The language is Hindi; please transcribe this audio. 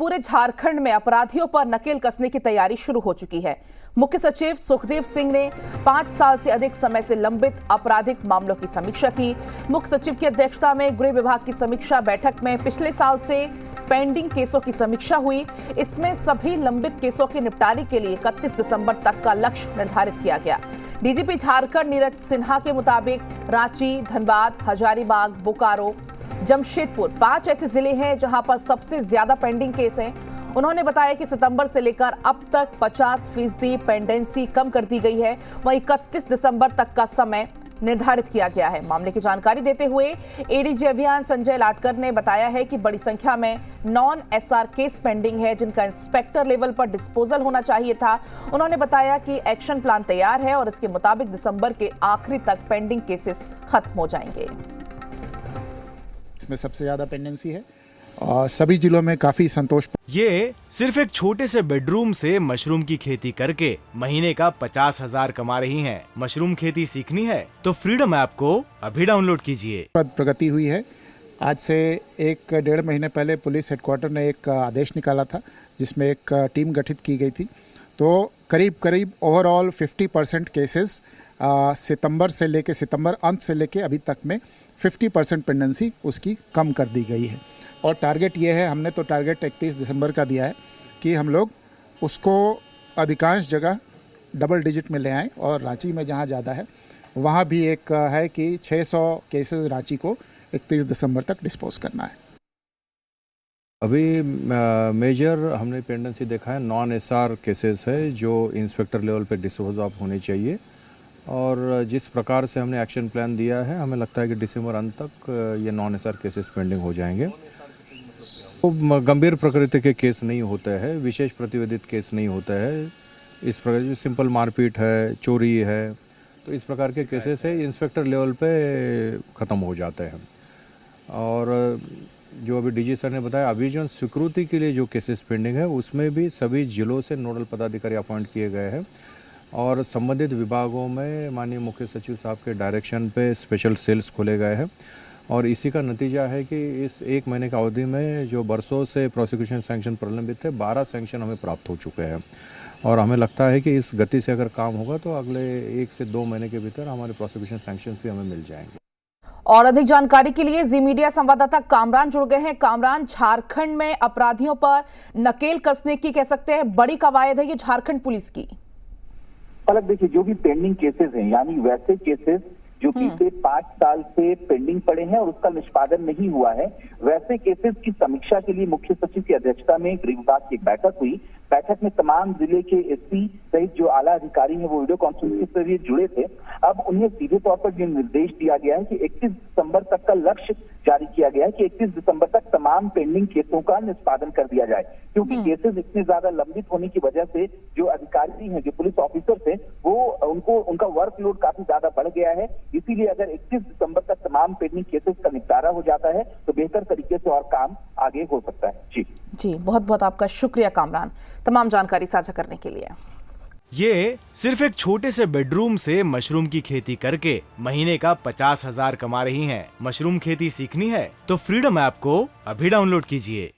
पूरे झारखंड में अपराधियों पर नकेल कसने की तैयारी शुरू हो चुकी है। मुख्य सचिव सुखदेव सिंह ने 5 साल से अधिक समय से लंबित आपराधिक मामलों की समीक्षा की। मुख्य सचिव की अध्यक्षता में गृह विभाग की समीक्षा बैठक में पिछले साल से पेंडिंग केसों की समीक्षा हुई। इसमें सभी लंबित केसों के निपटारे के लिए 31 दिसंबर तक का लक्ष्य निर्धारित किया गया। डीजीपी झारखंड नीरज सिन्हा के मुताबिक रांची, धनबाद, हजारीबाग, बोकारो, जमशेदपुर 5 ऐसे जिले हैं जहां पर सबसे ज्यादा पेंडिंग केस हैं। उन्होंने बताया कि सितंबर से लेकर अब तक 50% पेंडेंसी कम कर दी गई है। वहीं 31 दिसंबर तक का समय निर्धारित किया गया है। मामले की जानकारी देते हुए एडीजी अभियान संजय लाटकर ने बताया है कि बड़ी संख्या में नॉन एसआर केस पेंडिंग है जिनका इंस्पेक्टर लेवल पर डिस्पोजल होना चाहिए था। उन्होंने बताया कि एक्शन प्लान तैयार है और इसके मुताबिक दिसंबर के आखिरी तक पेंडिंग केसेस खत्म हो जाएंगे। इसमें सबसे ज्यादा पेंडेंसी है और सभी जिलों में काफी संतोष। ये सिर्फ एक छोटे से बेडरूम से मशरूम की खेती करके महीने का 50,000 कमा रही हैं। मशरूम खेती सीखनी है तो फ्रीडम ऐप को अभी डाउनलोड कीजिए। प्रगति हुई है। आज से 1-1.5 महीने पहले पुलिस हेडक्वार्टर ने एक आदेश निकाला था जिसमें एक टीम गठित की गई थी। तो करीब ओवरऑल 50% केसेस सितंबर अंत से लेके अभी तक में 50% पेंडेंसी उसकी कम कर दी गई है। और टारगेट ये है, हमने तो टारगेट 31 दिसंबर का दिया है कि हम लोग उसको अधिकांश जगह डबल डिजिट में ले आएँ। और रांची में जहाँ ज़्यादा है वहाँ भी एक है कि 600 केसेस रांची को 31 दिसंबर तक डिस्पोज करना है। अभी मेजर हमने पेंडेंसी देखा है नॉन एसआर केसेस है जो इंस्पेक्टर लेवल पे डिस्पोज ऑफ होने चाहिए। और जिस प्रकार से हमने एक्शन प्लान दिया है हमें लगता है कि दिसंबर अंत तक ये नॉन एसआर केसेस पेंडिंग हो जाएंगे। तो गंभीर प्रकृति के केस नहीं होते हैं, विशेष प्रतिवेदित केस नहीं होते हैं। इस प्रकार जो सिंपल मारपीट है, चोरी है, तो इस प्रकार के केसेस है इंस्पेक्टर लेवल पे ख़त्म हो जाते हैं। और जो अभी डीजी सर ने बताया, अभी जो स्वीकृति के लिए जो केसेस पेंडिंग है उसमें भी सभी जिलों से नोडल पदाधिकारी अपॉइंट किए गए हैं और संबंधित विभागों में माननीय मुख्य सचिव साहब के डायरेक्शन पे स्पेशल सेल्स खोले गए हैं। और इसी का नतीजा है कि इस 1 महीने की अवधि में जो बरसों से प्रोसिक्यूशन सैंक्शन प्रलंबित थे 12 सैंक्शन हमें प्राप्त हो चुके हैं। और हमें लगता है कि इस गति से अगर काम होगा तो अगले 1 से 2 महीने के भीतर हमारे प्रोसिक्यूशन सैंक्शन भी हमें मिल जाएंगे। और अधिक जानकारी के लिए जी मीडिया संवाददाता कामरान जुड़ गए हैं। कामरान, झारखंड में अपराधियों पर नकेल कसने की कह सकते हैं बड़ी कवायद है ये झारखंड पुलिस की। अलग देखिए, जो भी पेंडिंग केसेस हैं यानी वैसे केसेस जो पिछले 5 साल से पेंडिंग पड़े हैं और उसका निष्पादन नहीं हुआ है, वैसे केसेस की समीक्षा के लिए मुख्य सचिव की अध्यक्षता में गृह विभाग की एक बैठक हुई। बैठक में तमाम जिले के एसपी सहित जो आला अधिकारी हैं वो वीडियो कॉन्फ्रेंसिंग के जरिए जुड़े थे। अब उन्हें सीधे तौर पर जो निर्देश दिया गया है कि 31 दिसंबर तक का लक्ष्य जारी किया गया है कि 31 दिसंबर तक तमाम पेंडिंग केसों का निष्पादन कर दिया जाए। क्योंकि केसेस इतने ज्यादा लंबित होने की वजह से जो अधिकारी हैं, जो पुलिस ऑफिसर्स हैं, वो उनका वर्कलोड काफी ज्यादा बढ़ गया है। इसीलिए अगर 31 दिसंबर तक तमाम पेंडिंग केसेस का निपटारा हो जाता है तो बेहतर तरीके से और काम आगे हो सकता है। जी, बहुत बहुत आपका शुक्रिया कामरान, तमाम जानकारी साझा करने के लिए। ये सिर्फ एक छोटे से बेडरूम से मशरूम की खेती करके महीने का 50,000 कमा रही हैं। मशरूम खेती सीखनी है तो फ्रीडम ऐप को अभी डाउनलोड कीजिए।